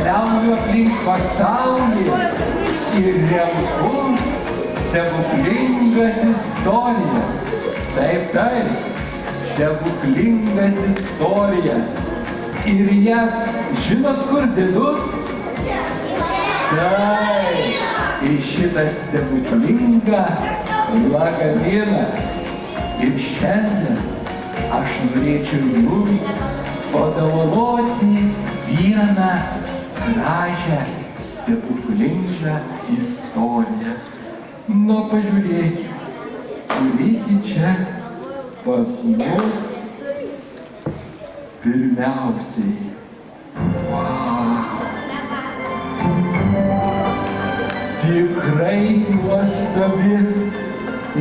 keliauju aplink pasaulį ir renku stebuklingas istorijas. Taip, stebuklingas istorijas. Ir jas, žinot, kur dedu? Taip, į šitą stebuklingą lagaminą. Ir šiandien aš norėčiau jums padovanoti vieną gražią stebuklingą istoriją. Na, pažiūrėkime, kurigi čia pas mus pirmiausiai. Tikrai nuostabi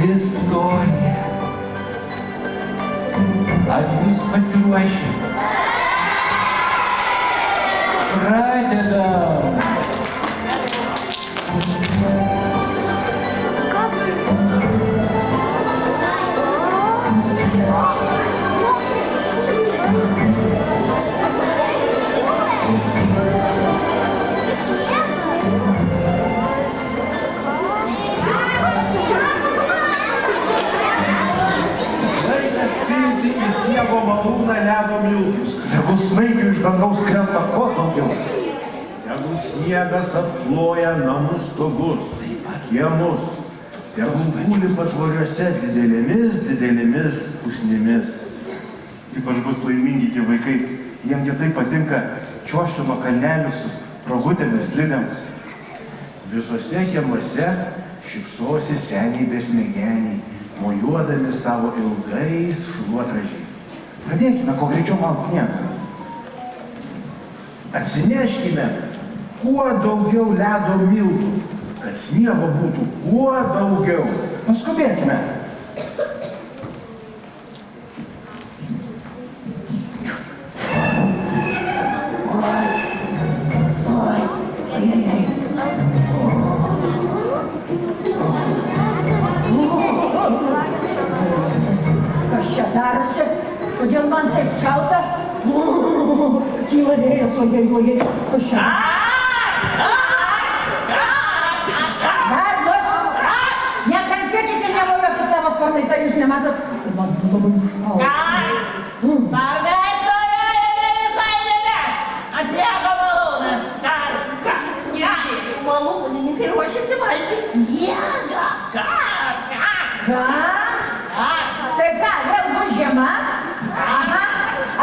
istorija. Ar jūs pasiruošę? Pradedam. Sniego malūną ledo miltus. Tegul snaigių iš dangaus krenta kuo daugiau. Tegul sniegas apkloja namų stogus, kiemus. Tegul guli pašvariuose didelėmis pusnimis. Ypač bus laimingi tie vaikai. Jiem taip patinka čiuožti nuo kalnelių su rogutėm ir slidėm. Visose kiemuose šypsosi seniai besmegeniai, mojuodami savo ilgais šluotražiais. Pradėkime, kuo greičiau man sniegą. Atsineškime kuo daugiau ledo miltų, kad sniego būtų kuo daugiau. Paskubėkime. Kas čia darosi? Kodėl man taip šalta? Kyla vėjas, ojei, kas čia? Varnos! Nekalsėkit ir nemojuokit savo sparnais, ar jūs nematot? Man labai šalta. Sparnais norėjome visai nemes, o sniego malūnas. Malūnininkai ruošiasi valyti sniegą. Ką? Tai ką, vėl bus žiema? Aha,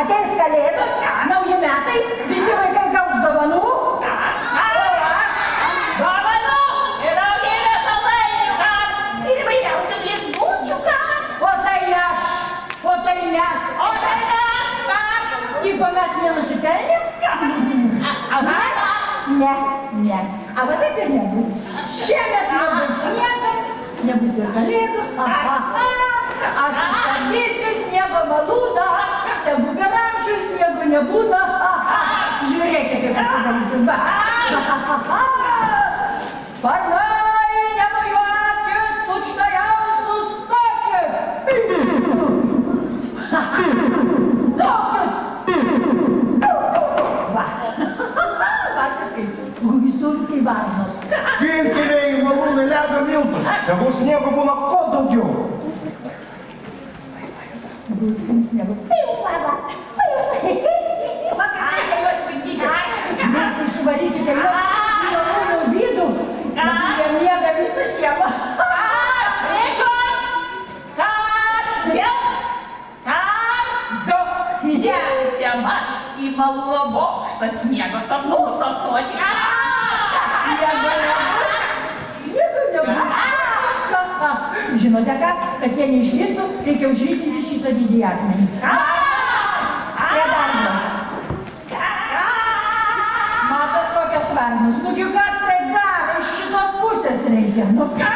ateis kalėdos, nauji metai, visi vaikai gaus dovanų. O aš? Dovanų ir daugybę saldainių, ir įvairiausių blizgučių, O tai aš, o tai mes. Tipo mes nenusipelnėm? Ne. A va taip ir nebus. Šiemet nebus sniego, nebus ir kalėdų. Aš sustabdysiu sniego malūną, tegu per amžių sniego nebūna. Žiūrėkite, kaip aš padarysiu. Sparnai, nemojuokit, tučtajau sustokit. Istorikai varnos. Pilkime į malūną ledo miltus. Tegul sniego būna kuo daugiau. Tai suvarykite juos į malūno vidų, jie miega visą žiemą. Į malūno bokštą sniego sapnus aptuoti. Sniego nebus. Žinote ką, kad jie neišlįstų, reikia užrytinti šitą didį akmenį. Prie darbo. Matot kokios varnos. Nugi kas tai daro, iš šitos pusės reikia. Nu ką?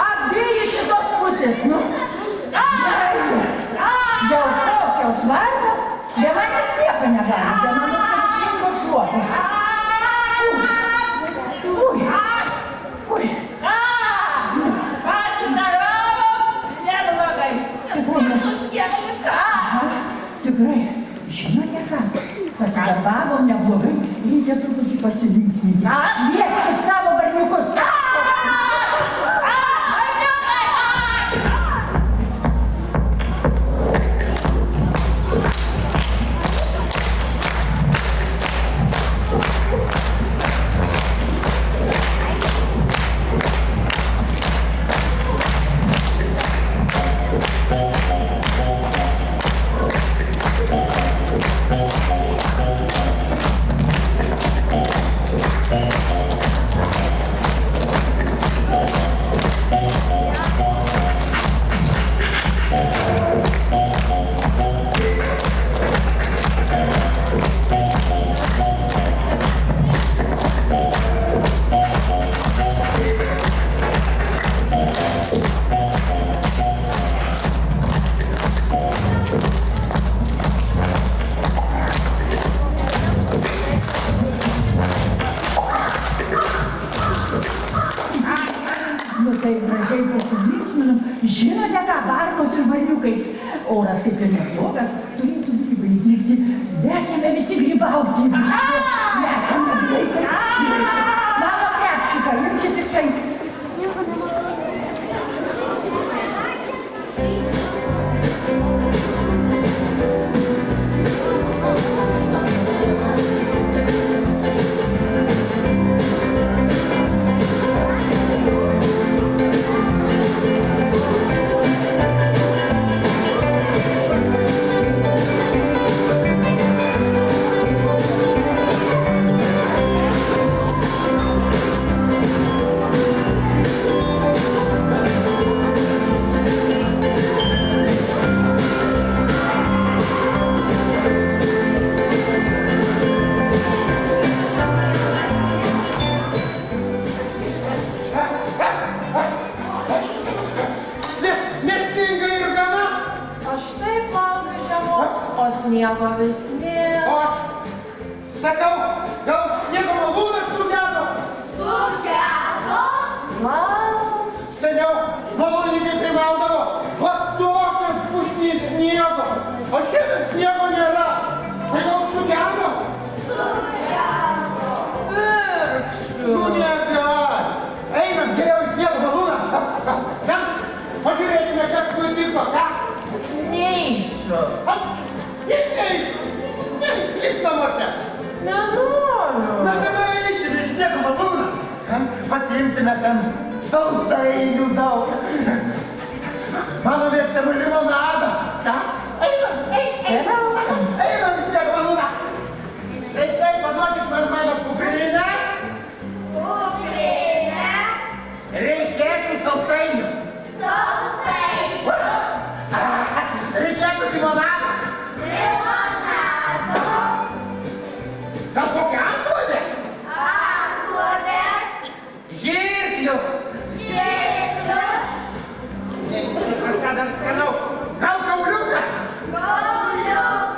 Abi iš šitos pusės, nu. Dėl tokios varnos, be manęs nieko negali, be manęs stebuklingos šluotos. Tikrai, žinote, gražiai pasilinksminom. Žinote ką, varnos ir varniukai? Oras kaip ir neblogas, turėtų grybai dygti. Lekėme visi grybauti. Lekėme greitai. Mano krepšiką, irgi tik tai. Sniego vis nėra. O aš sakau, gal sniego malūnas sugedo? Sugedo? Seniau malūnininkai primaudavo, va tokios pusnys sniego, o šiandien sniego nėra. Tai gal sugedo? Sugedo. Pirksiu. Nu negal. Einam geriau į sniego malūną. Ten pažiūrėsime, kas nutiko, ką? Neisiu. Lik namuose. Nenoriu. Na, eikime į sniego malūną. Pasiimsime ten sausainių daug. Mano mėgstamą limonadą. Einam į sniego malūną. Štai paduokit man mano kuprinę. Kuprinę. Reikėtų sausainių. Sausainių. Reikėtų limonado. Gal kokią antklodę? Antklodę. Žirklių. Žirklių. Kažką dar skanaus. Gal kauliuką? Kauliuką.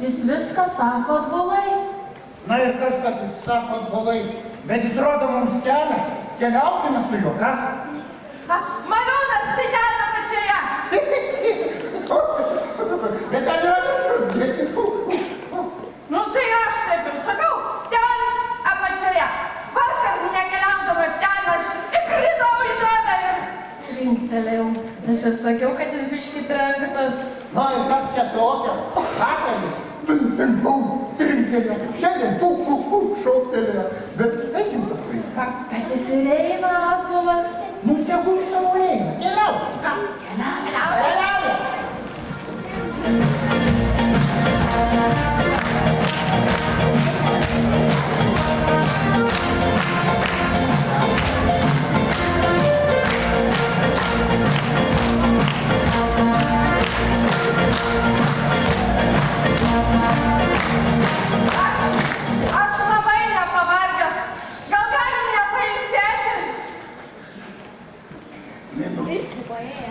Jis viską sako atbulai. Na ir kas, kad jis sako atbulai, bet jis rodo mums kelią, keliaukime su juo, ką? Maliūnas tai ten apačioje. Bet ten yra viršus, bet... Nu tai aš taip ir sakau, ten apačioje. Vakar nekeliaudamas ten aš įkridau į duobę ir trinktelėjau. Aš ir sakiau, kad jis biškį trenktas. Na ir kas čia tokia? Hakaris. Trinktelėjo. Šiandien šauktelėjo. Bet eikim paskui. Kad jis ir eina atbulas. Nu, tegul savo eina. Keliau. Keliauja. Aš labai nepavargęs. Gal galim nepailsėti? Viską paėję.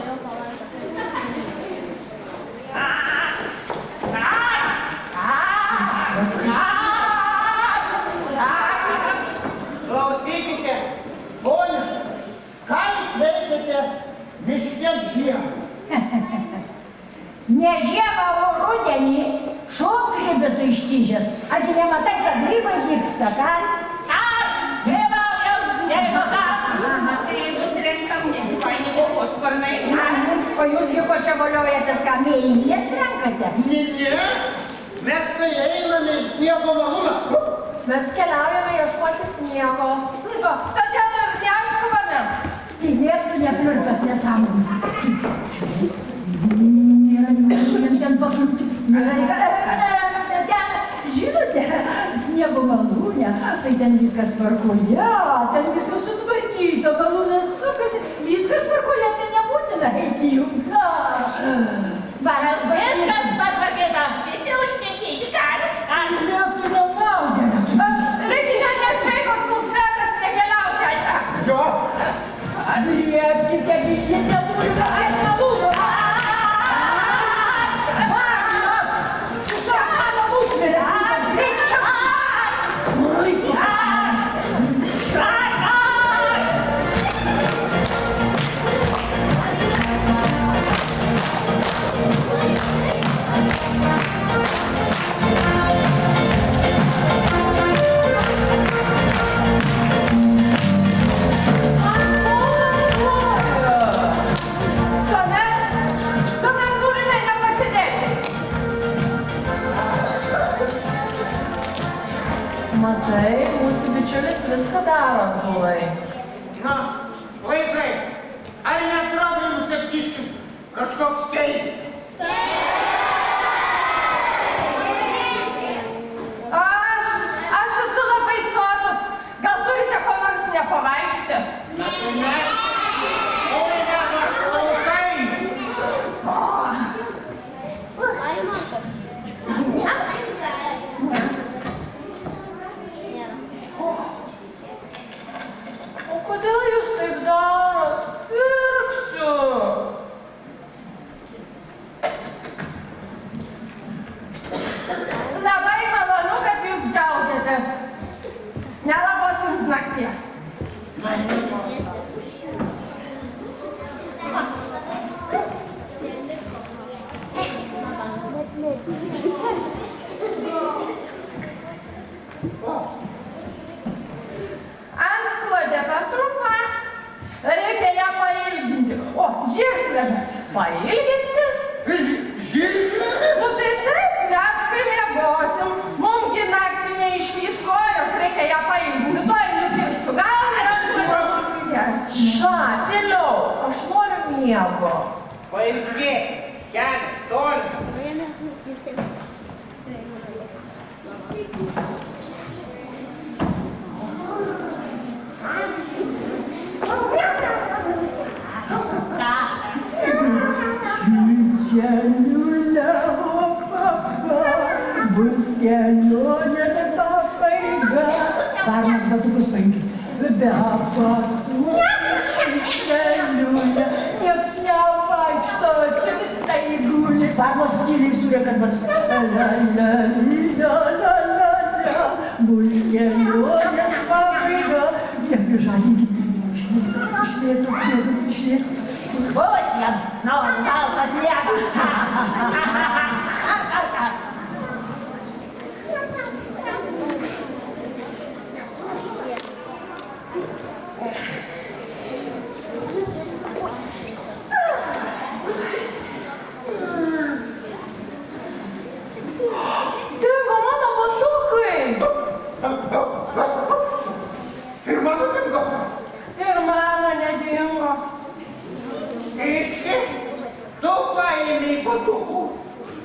Jau pavargęs. Klausykite, ponia, ką jūs veikiate miške žiemą? Ne žiemą, o rudenį šungrybėtų ištižęs. Argi nematai, kad grybai vyksta, ką? Grybaujam, jeigu ką. Tai bus renkam nesipainimo sparnai. O jūsgi ko čia voliojatės, ką mėlynės renkate? Ne, mes tai einame į sniego malūną. Mes keliaujame ieškoti sniego. Todėl ir neskubame. Tylėtų nepliurkas nesąmonė. Ten pasukti. Ten, žinote, sniego malūne, tai ten viskas tvarkoje, ten viskas sutvarkyta, malūnas sukasi, viskas tvarkoje, tai nebūtina eiti jums. Varas, Viskas patvarkyta, visi užmėgyti gali. Lieptume naudėlę. Laikinė nesveikos kultretas nekeliaukite. Jo, Liepkite, visi neturime eiti malūno. Matai, mūsų bičiulis viską daro atbulai. na, vaikai, ar neatrodo jums, kad kiškis kažkoks keistas? Aš esu labai sotus. Gal turite ko nors nepavalgyti? Na, tai mes turime sausainių. O kodėl jūs taip darot? Pirksiu. Labai malonu, kad jūs džiaugiatės. Nelabos jums nakties. Antklodė per trumpa. Reikia ją pailginti. O, žirklėmis pailginti? Žirklėmis? Nu tai taip, mes kai miegosim, mumgi naktį neišlys kojos, reikia ją pailginti. Tuoj nupirksiu. Gal ir antklodė bus pigesnė. Tyliau, aš noriu miego. Pailsėk, kelias tolimas. Bus kelionės pabaiga. Varnas batukus paimkit. Be batų keliūnė. Nieks nevaikšto, tai guli. varnos tyliai surėkia, bet la, bus kelionės pabaiga. Neprižadinkite, išlėtų. Bus jiems naujas sniegas. Dingo mano batukai. Ir mano dingo. Ir mano nedingo. Iški, tu paėmei batukų.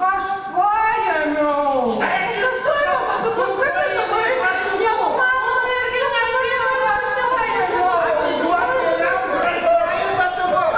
Aš paėmiau. Aš esu batukus, kaip aš dabar įsivažiavau. Mano merginas nedingo, aš nepaėmiau. Atiduok vėliau gražiai batukus.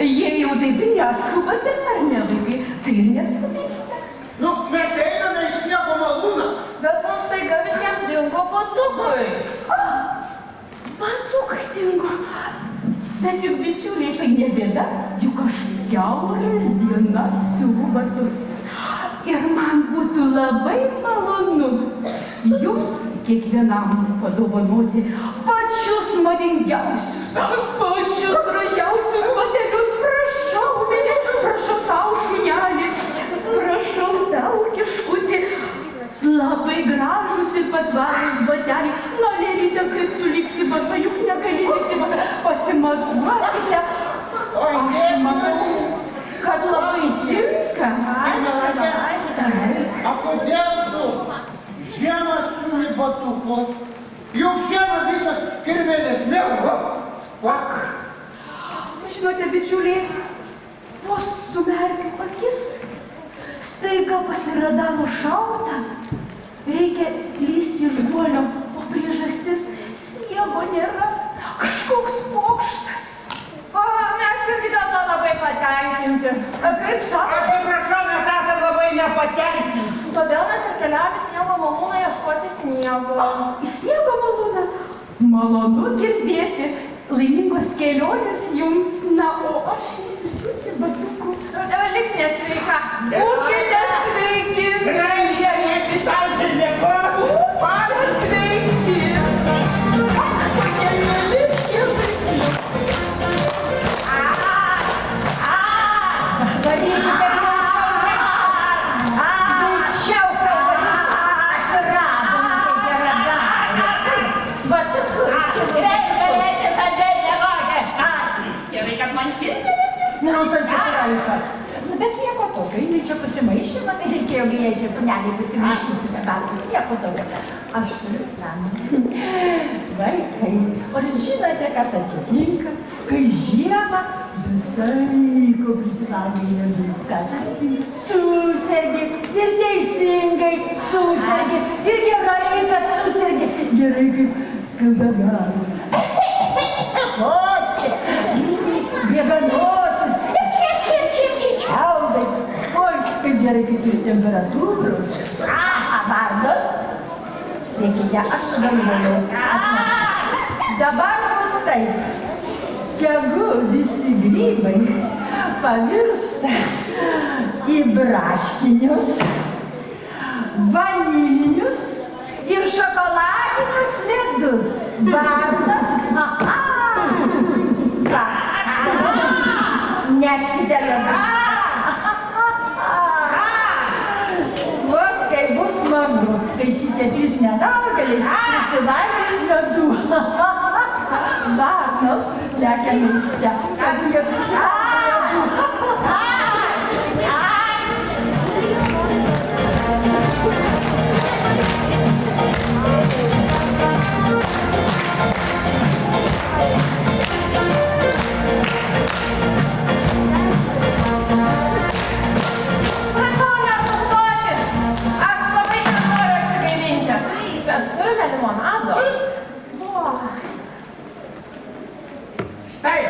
Jei jau taip neskubate, ar ne, vaikai, tai ir neskubėkite. Nu, mes einame į sniego malūną. Bet mums staiga visiems dingo batukai. Batukai dingo. Bet juk bičiuliai, tai ne bėda, juk aš kiauras dienas siuvu batus. Ir man būtų labai malonu jums kiekvienam padovanoti pačius madingiausius, pačius gražiausius batelius. Prašau, mėly, prašau tau, šunelį, prašau tau, kiškutį. Labai gražus ir patvarus bateliai. Na, Lelyte, kaip tu liksi basa, juk negali likti basa. Pasimatuokite. Aš matau, kad labai tinka. A kodėl tu žiemą siūli batukus? Juk žiemą visą kirmelės mėgą. Pak. Žinote, bičiuliai, vos sumerkiu akis, staiga pasiradavo šalta, reikia lysti iš guolio, o priežastis sniego nėra, kažkoks pokštas. Mes irgi dėl to labai patenkinti. Kaip sako? Atsiprašau, mes esame labai nepatenkinti. Todėl mes ir keliavom į sniego malūną ieškoti sniego. Į sniego malūną. Malonu girdėti. Laimingos kelionės jums, na, o aš įsisukti batukų. Lik nesveika. Būkite sveiki. Gražia, visai ir nieko. Sveiki. Bet nieko tokio, jinai čia pasimaišė, tai reikėjo jai čia paneliai pasimaišyti sedatus, nieko tokio. Aš turiu planą. Vaikai, o žinote, kas atsitinka, kai žiemą visai ko prisivalgė viskas. Susergi ir teisingai susergi ir gerai, kad susergi. Gerai kaip skauda galva. Bėganosis. Čiaudai. Oi, kaip gerai, kai turi temperatūrų. Vardos. Sveikite, aš sugalvojau. Dabar bus taip. tegu visi grybai pavirsta į braškinius, vanilinius ir šokoladinius ledus. Varnas, neškite ledus. Vat kai bus smagu, kai šitie trys nedaugeliai prisivalgys ledų. Varnos lekia miščia, kad jie prisivalgys ledų. Prašau nesustoti! Aš labai nenoriu atsigaivinti. Mes turime limonado. Štai.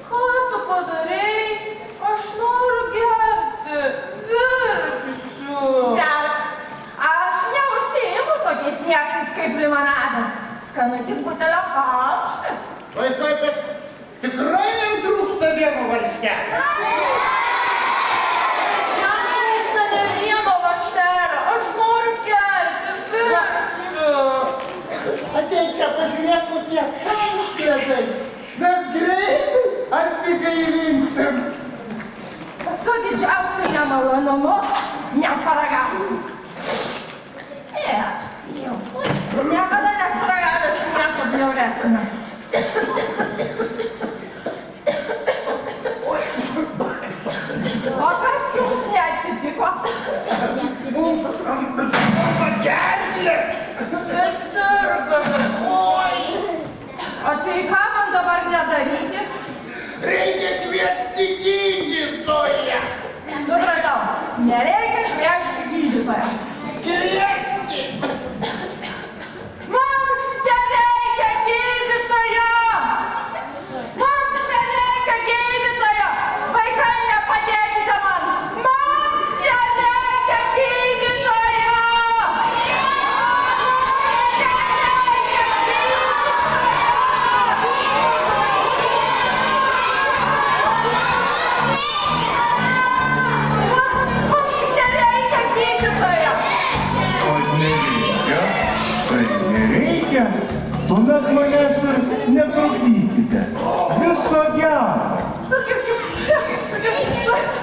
Ką tu padarei? Aš noriu gerti. Verksiu. Aš neužsiimu tokiais niekais kaip limonadas. Skanu tik butelio karštas. Vaikai, bet tikrai jam trūksta vieno varžtelio. Netrūksta ne vieno varžtelio. Aš noriu gerti. Verksiu. Ateik čia pažiūrėk, kokie skanūs ledai. Mes greitai atsigaivinsim. Su didžiausiu nemalonumu neparagausiu. Niekada nesuragavęs nieko bjauresnio. O kas jums neatsitiko? Mums pagerklė. Besirgame. Oi, O tai ką man dabar nedaryti? reikia kviesti gydytoją. Supratau, nereikia kviesti gydytoją. Kviesti. Mums nereikia gydytojo! Mums nereikia gydytojo! Vaikai, nepadėkite man! Mums nereikia gydytojo! Mums nereikia gydytojo! O nereikia? Tai nereikia? Tuomet manęs ir netrukdykite. Viso gero.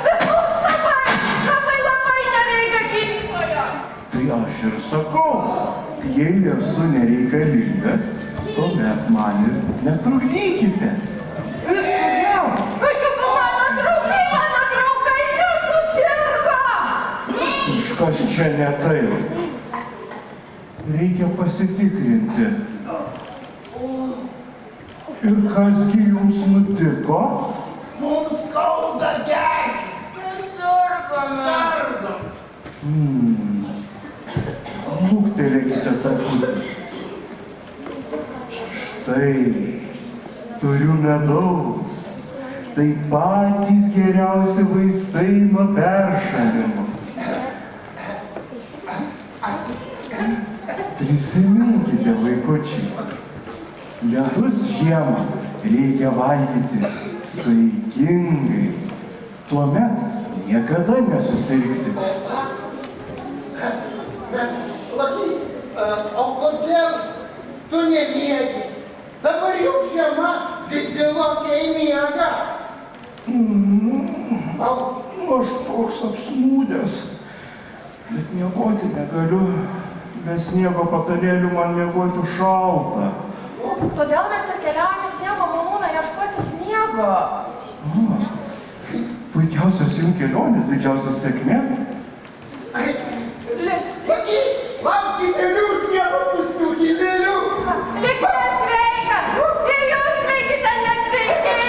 Bet mums labai nereikia gydytojo! Tai aš ir sakau, jei esu nereikalingas, tuomet man ir netrukdykite. Viso gero. Mano draugai nesusirgo! Kažkas čia ne taip. Reikia pasitikrinti. Ir kasgi jums nutiko? Mums skauda gerklę. Besirgame. Sardo. Lūktelėkite tarpusavy. Štai, turiu medaus. Tai patys geriausi vaistai nuo peršalimo. Prisiminkite, vaikučiai, ledus žiemą reikia valgyti saikingai. Tuomet niekada nesusirgsite. Laki, o kodėl tu nemiegi? Dabar jau žiema, visi lokiai miega. Aš toks apsnūdęs, bet miegoti negaliu. Be sniego patalėlių man miegoti šalta. Todėl mes ir keliaujame sniego malūną ieškoti sniego. Puikiausios jums kelionės, didžiausios sėkmės. Laki, lauk didelių sniego pusnių, didelių. Likite sveikas! Ir jūs likite nesveiki!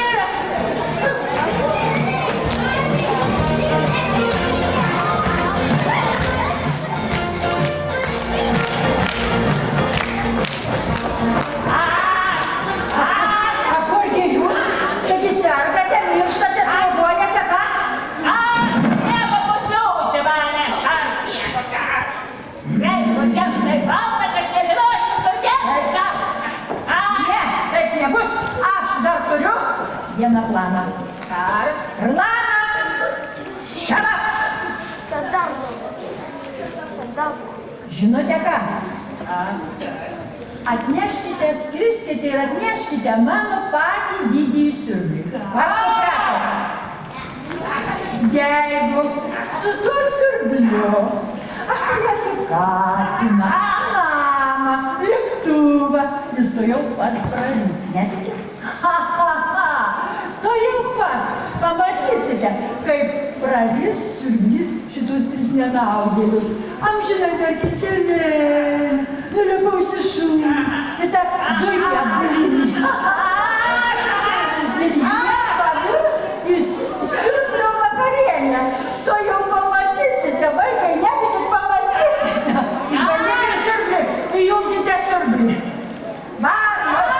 A kurgi jūs? Taigi sergate, mirštate, sloguojate, ką? ką? Atneškite, skriskite ir atneškite mano patį didįjį siurblį. Ar supratote? Jeigu su tuo siurbliu aš turėsiu katiną, namą, lėktuvą, jis to jau pat praris, netikit? To jau pat pamatysite, kaip praris siurblys šitus 3 nenaudėlius. Amžinai vertikėlė, nuliepausi šūnį, ir tą zuikę bulinį. Ir jie pavirs į siurblio vakarienę. To jau pamatysite, vaikai, netikit pamatysite. Išvalykite siurblį, įjungkite siurblį. Varnos!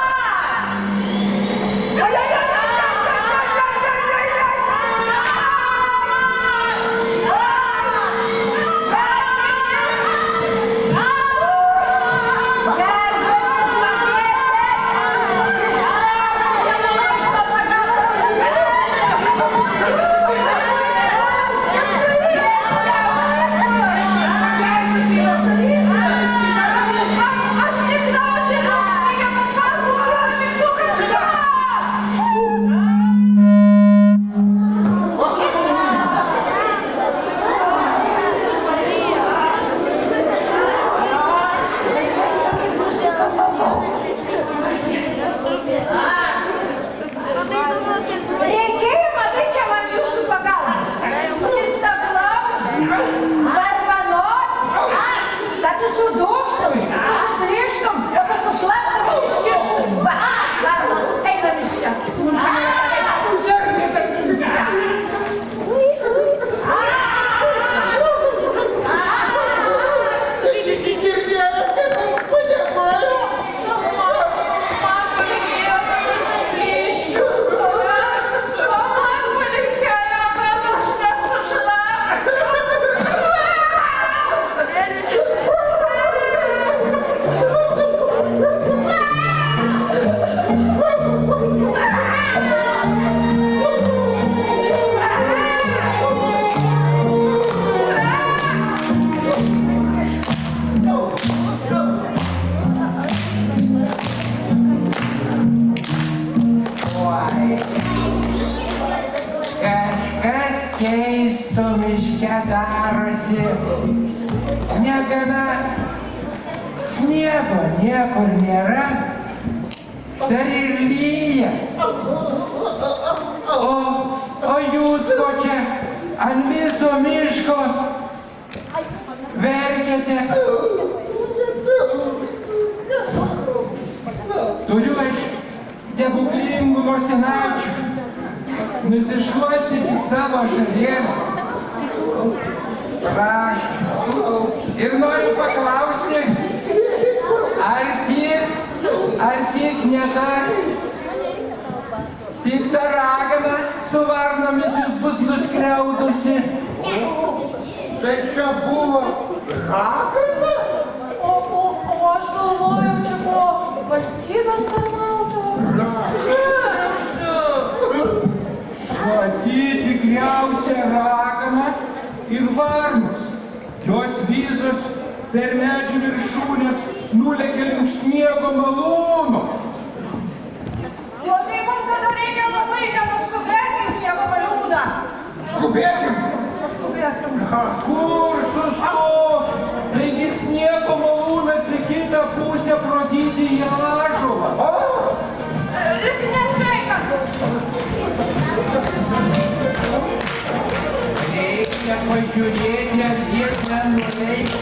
Negana sniego niekur nėra, dar ir lyja. O jūs ko čia ant viso miško verkiate? Turiu aš stebuklingų nosinaičių. Nusišluostykit savo ašarėles. Prašau. Ir noriu paklausti, ar tik ne ta pikta ragana su varnomis jūs bus nuskriaudusi? Tai čia buvo ragana? O aš galvoju, čia buvo valstybės tarnautojas. Pati tikriausia ragana ir varnos. Jos visos per medžių viršūnės nulekia link sniego malūno. O tai mums tada reikia labai nepaskubėti sniego malūną. Skubėkim! Paskubėkim. Kur sustok? Taigi sniego malūnas į kitą pusę pro didįjį ąžuolą. Tik nesveika. Reikia pažiūrėti, ar jis nenuleis.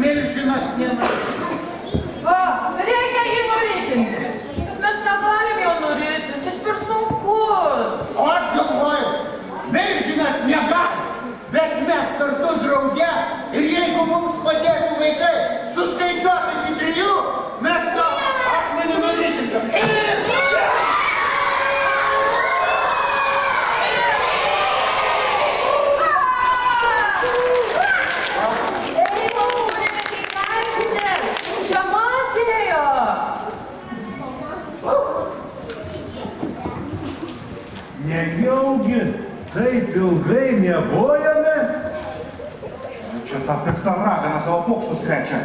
milžinas nenori. O, reikia jį nurytinti. Mes negalim jo nurytinti, jis per sunkus. O aš galvoju, milžinas negali, bet mes kartu drauge ir jeigu mums padėtų vaikai suskaičiuoti iki 3, mes tą akmenį nurytintam. Nejaugi taip ilgai miegojame? Čia ta pikta ragana savo pokštus krečia.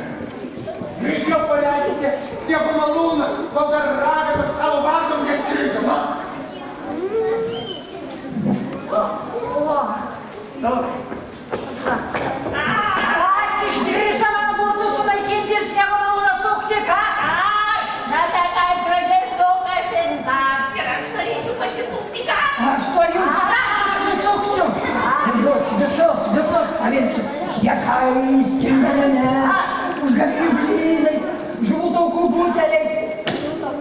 Greičiau paleiskite sniego malūną, kol dar ragana savo vardom neskridama. Kas išdrįso man būtų sunaikinti ir sniego malūną sukti, ką? Na, tai taip gražiai sukasi naktį ir aš norėčiau pasisukti, ką? Aš to jums naktį susuksiu. Ir jūs visos pavirčius sliekais, kindelėne, užgavinių blynais, žuvų taukų buteliais.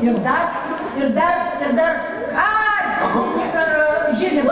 Ir dar kartais per žilės.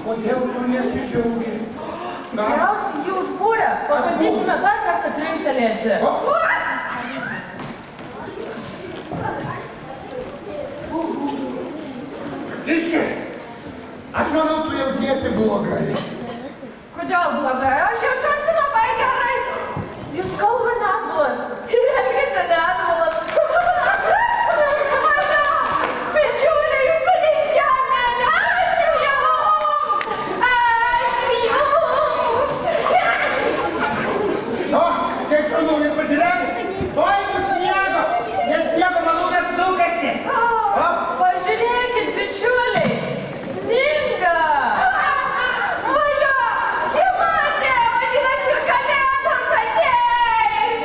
Kodėl tu nesižiaugi? Geriausiai jį užbūrė, pabandykime dar kartą trinktelėti. Iški, aš manau, tu jautiesi blogai. Kodėl blogai? Aš jaučiuosi labai gerai. Jūs kalba nebulas. Ir elgėsi nebulas. Bičiuliai, jūs mane išgelbėjote. Ačiū jums. Ačiū jums. O, kaip šaunų, nepažiūrėk. Toimus sniego, nes sniego malūnas sukasi. Pažiūrėkit, bičiuliai. Sninga. Vaja, žiemotė, vadinasi, ir kalėdos ateis.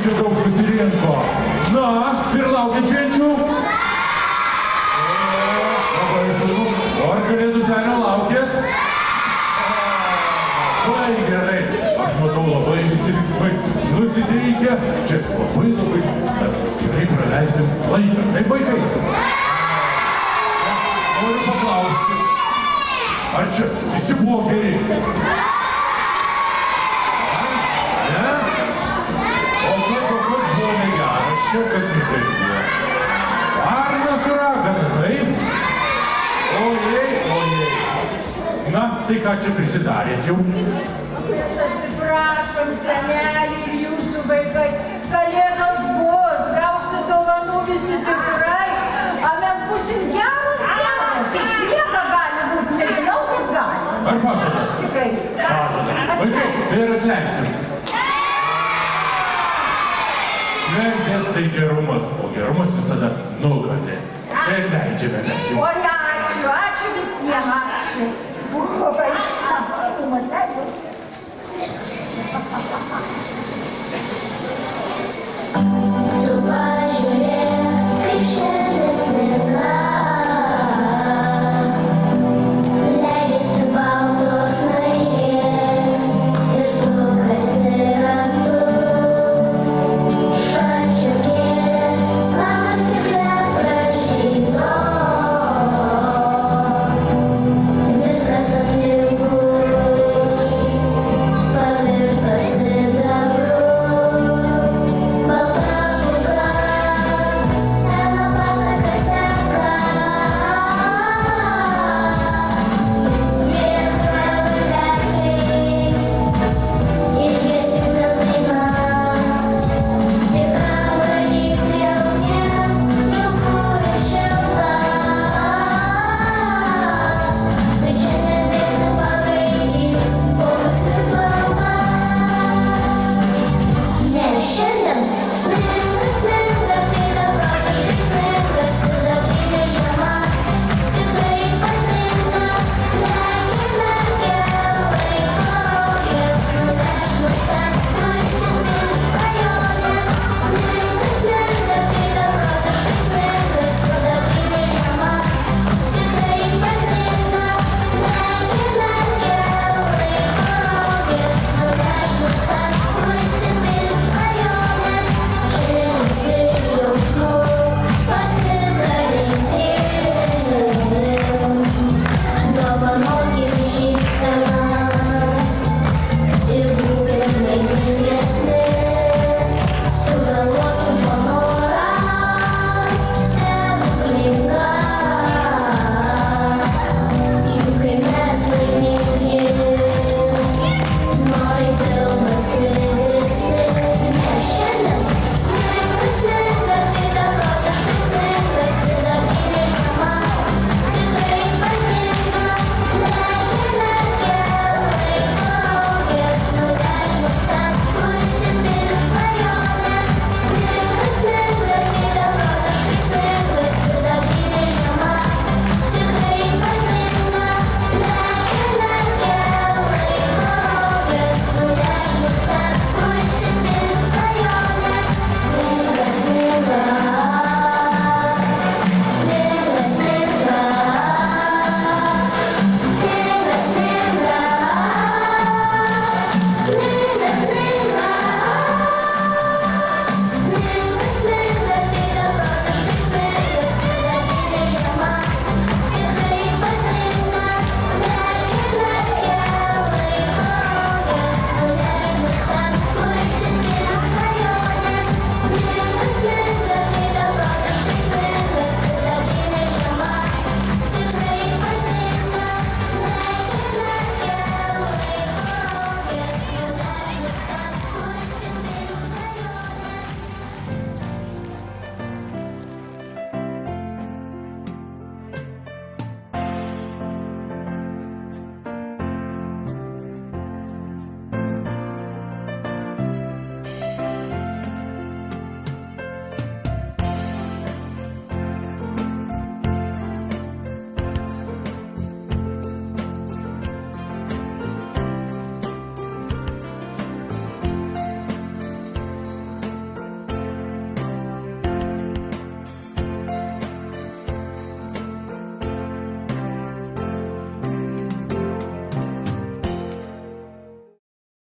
Čia daug susirinko. Na, ir laukia švenčių. Labai šaunu. O ar kalėdų senio laukėt? Labai gerai. Aš matau labai visi linksmai nusiteikę. Čia labai mes gerai praleisim laiką. Taip, vaikai? Noriu paklausti. Ar čia visi buvo geri? Kas nutaipė? Varna su ragana, taip? Ojei. Na, tai ką čia prisidarėt jau? Atsiprašom, seneliai ir jūsų vaikai. Kalėdos bus, gausit dovanų visi tikrai. A mes būsim geros dienos. Sniega gali būt, nežinau, kas gali. Ar pažadat? Tikrai. Pažadat. Vaikai, tai ir atleisim. Šventės tai gerumas, o gerumas visada nugali. Tai atleidžiame mes jums. Oi, ačiū visiems, ačiū. Oi,